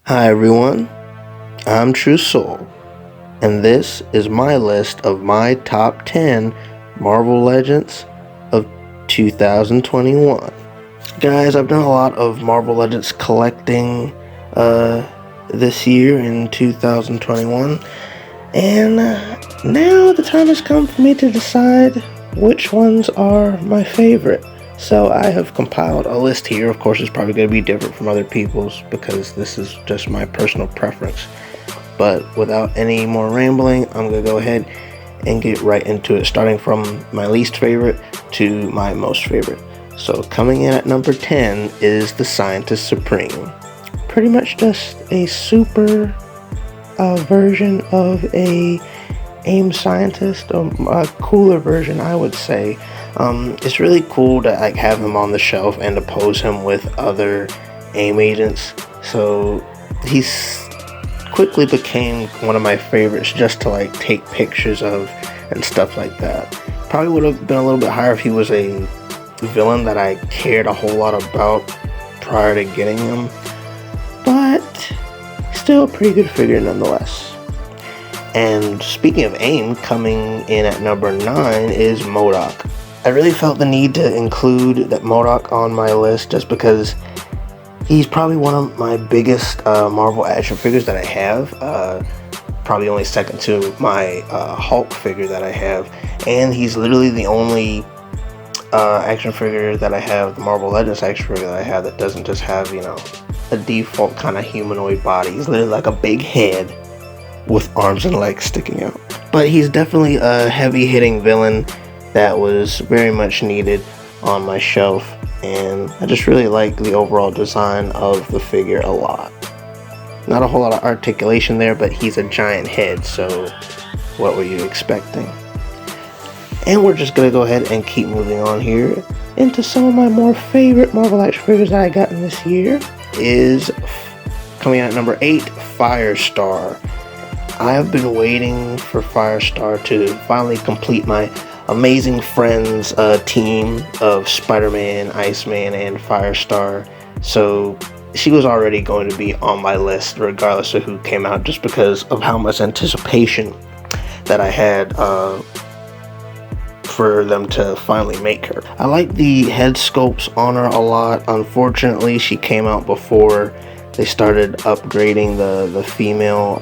Hi everyone, I'm True Soul, and this is my list of my top 10 Marvel Legends of 2021. Guys, I've done a lot of Marvel Legends collecting this year in 2021, and now the time has come for me to decide which ones are my favorite. So I have compiled a list here. Of course, it's probably going to be different from other people's because this is just my personal preference. But without any more rambling, I'm going to go ahead and get right into it, starting from my least favorite to my most favorite. So coming in at number 10 is the Scientist Supreme. Pretty much just a super version of a AIM scientist, a cooler version, I would say. It's really cool to have him on the shelf and to pose him with other AIM agents. So he's quickly became one of my favorites just to take pictures of and stuff like that. Probably would have been a little bit higher if he was a villain that I cared a whole lot about prior to getting him, but still a pretty good figure nonetheless. And speaking of AIM, coming in at number 9 is MODOK. I really felt the need to include that MODOK on my list just because he's probably one of my biggest Marvel action figures that I have. Probably only second to my Hulk figure that I have. And he's literally the only action figure that I have, the Marvel Legends action figure that I have, that doesn't just have, a default kind of humanoid body. He's literally like a big head with arms and legs sticking out. But he's definitely a heavy-hitting villain that was very much needed on my shelf, and I just really like the overall design of the figure a lot. Not a whole lot of articulation there, but he's a giant head, so what were you expecting? And we're just going to go ahead and keep moving on here into some of my more favorite Marvel action figures that I got in this year. Is coming out at number 8, FIRESTAR. I have been waiting for FIRESTAR to finally complete my Amazing Friends team of Spider-Man, Iceman, and FIRESTAR. So she was already going to be on my list regardless of who came out, just because of how much anticipation that I had for them to finally make her. I like the head sculpts on her a lot. Unfortunately, she came out before they started upgrading the female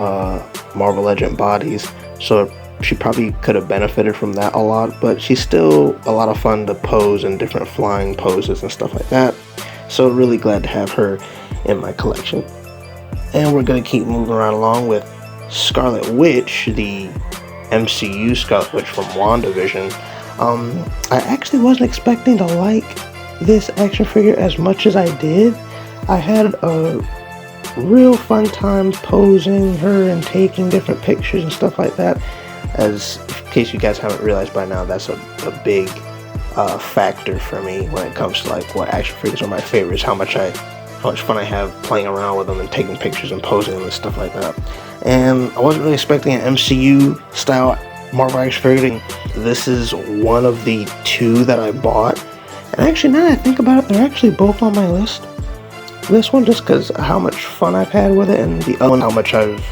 Marvel Legend bodies, so she probably could have benefited from that a lot, but she's still a lot of fun to pose in different flying poses and stuff like that. So really glad to have her in my collection. And we're going to keep moving right along with Scarlet Witch, the MCU Scarlet Witch from WandaVision. I actually wasn't expecting to like this action figure as much as I did. I had a real fun time posing her and taking different pictures and stuff like that. As in case you guys haven't realized by now, that's a big factor for me when it comes to what action figures are my favorites. How much fun I have playing around with them and taking pictures and posing them and stuff like that. And I wasn't really expecting an MCU style Marvel action figure. This is one of the 2 that I bought, and actually now that I think about it, they're actually both on my list. This one just because how much fun I've had with it, and the other one how much I've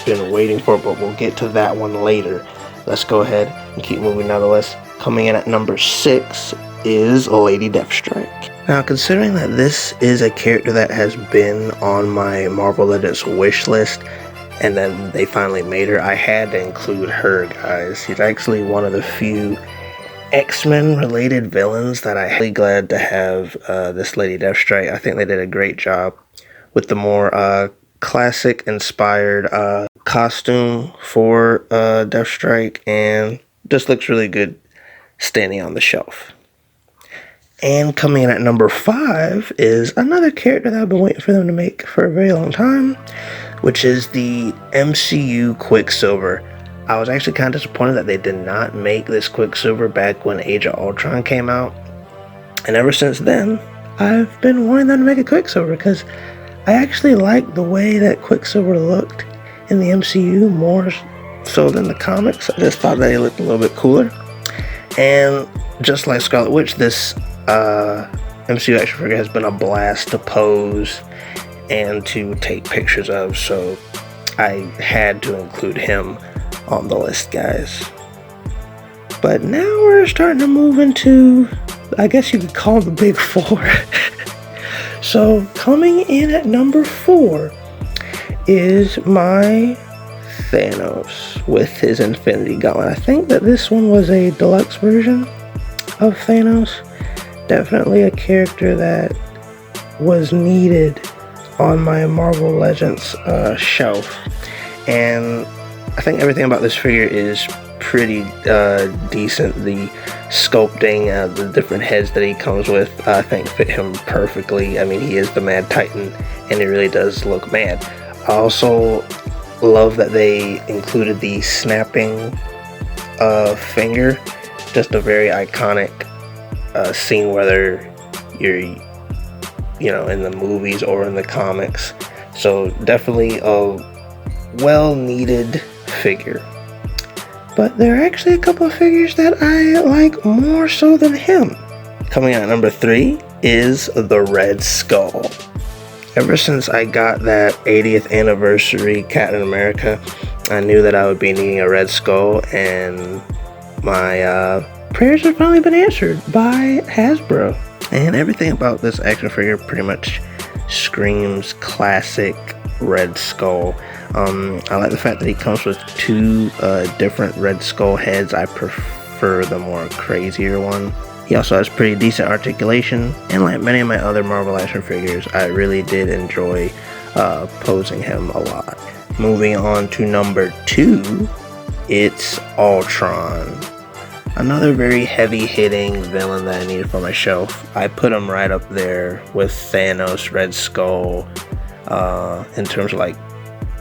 been waiting for, but we'll get to that one later. Let's go ahead and keep moving down the list. Coming in at number 6 is Lady Deathstrike. Now, considering that this is a character that has been on my Marvel Legends wish list, and then they finally made her, I had to include her, guys. She's actually one of the few X-Men related villains that I'm really glad to have this Lady Deathstrike. I think they did a great job with the more classic inspired costume for Deathstrike, and just looks really good standing on the shelf. And coming in at number 5 is another character that I've been waiting for them to make for a very long time, which is the MCU Quicksilver. I was actually kind of disappointed that they did not make this Quicksilver back when Age of Ultron came out. And ever since then, I've been wanting them to make a Quicksilver because I actually like the way that Quicksilver looked in the MCU more so than the comics. I just thought that he looked a little bit cooler. And just like Scarlet Witch, this MCU action figure has been a blast to pose and to take pictures of, so I had to include him on the list, guys. But now we're starting to move into, I guess you could call the big four. So coming in at number 4 is my Thanos with his Infinity Gauntlet. I think that this one was a deluxe version of Thanos. Definitely a character that was needed on my Marvel Legends shelf. And I think everything about this figure is pretty decent. The sculpting, the different heads that he comes with, I think fit him perfectly. I mean, he is the Mad Titan, and he really does look mad. I also love that they included the snapping finger. Just a very iconic scene, whether you're, you know, in the movies or in the comics. So definitely a well-needed figure. But there are actually a couple of figures that I like more so than him. Coming out at number 3 is the Red Skull. Ever since I got that 80th anniversary Captain America, I knew that I would be needing a Red Skull, and my prayers have finally been answered by Hasbro. And everything about this action figure pretty much screams classic Red Skull. I like the fact that he comes with 2 different Red Skull heads. I prefer the more crazier one. He also has pretty decent articulation, and like many of my other Marvel action figures, I really did enjoy posing him a lot. Moving on to number 2, it's Ultron. Another very heavy-hitting villain that I needed for my shelf. I put him right up there with Thanos, Red Skull, in terms of like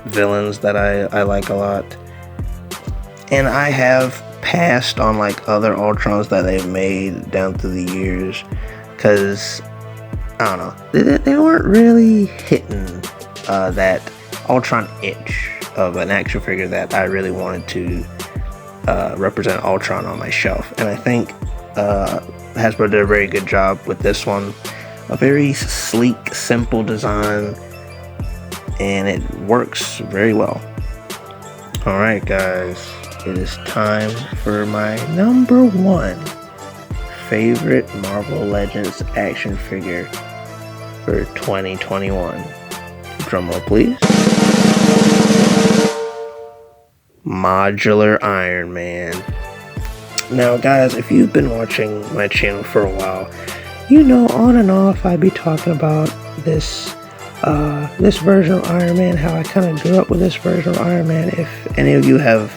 villains that I like a lot. And I have passed on like other Ultrons that they've made down through the years, because I don't know, they weren't really hitting that Ultron itch of an action figure that I really wanted to represent Ultron on my shelf. And I think Hasbro did a very good job with this one. A very sleek, simple design, and it works very well. Alright guys, it is time for my number 1 favorite Marvel Legends action figure for 2021. Drumroll please. Modular Iron Man. Now guys, if you've been watching my channel for a while, you know on and off I be talking about this version of Iron Man, how I kind of grew up with this version of Iron Man. If any of you have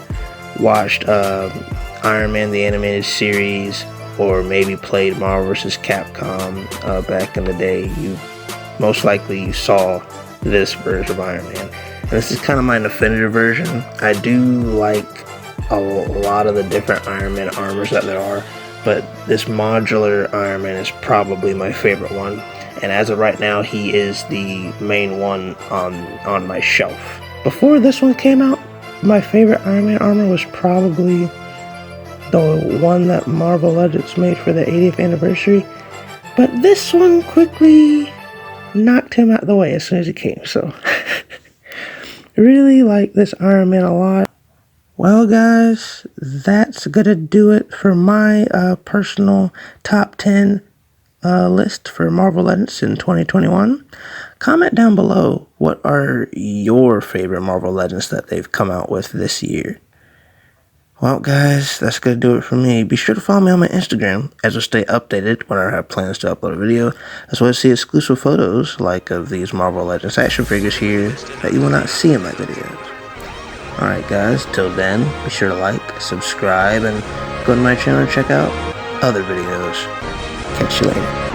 watched Iron Man the animated series, or maybe played Marvel vs. Capcom back in the day, you most likely saw this version of Iron Man. And this is kind of my definitive version. I do like a lot of the different Iron Man armors that there are, but this modular Iron Man is probably my favorite one. And as of right now, he is the main one on my shelf. Before this one came out, my favorite Iron Man armor was probably the one that Marvel Legends made for the 80th anniversary. But this one quickly knocked him out of the way as soon as he came. So, really like this Iron Man a lot. Well guys, that's gonna do it for my personal top 10 list for Marvel Legends in 2021. Comment down below, what are your favorite Marvel Legends that they've come out with this year. Well guys, that's gonna do it for me. Be sure to follow me on my Instagram, as I'll stay updated when I have plans to upload a video, as well as see exclusive photos like of these Marvel Legends action figures here that you will not see in my videos. Alright guys, till then, be sure to like, subscribe, and go to my channel and check out other videos. Catch you later.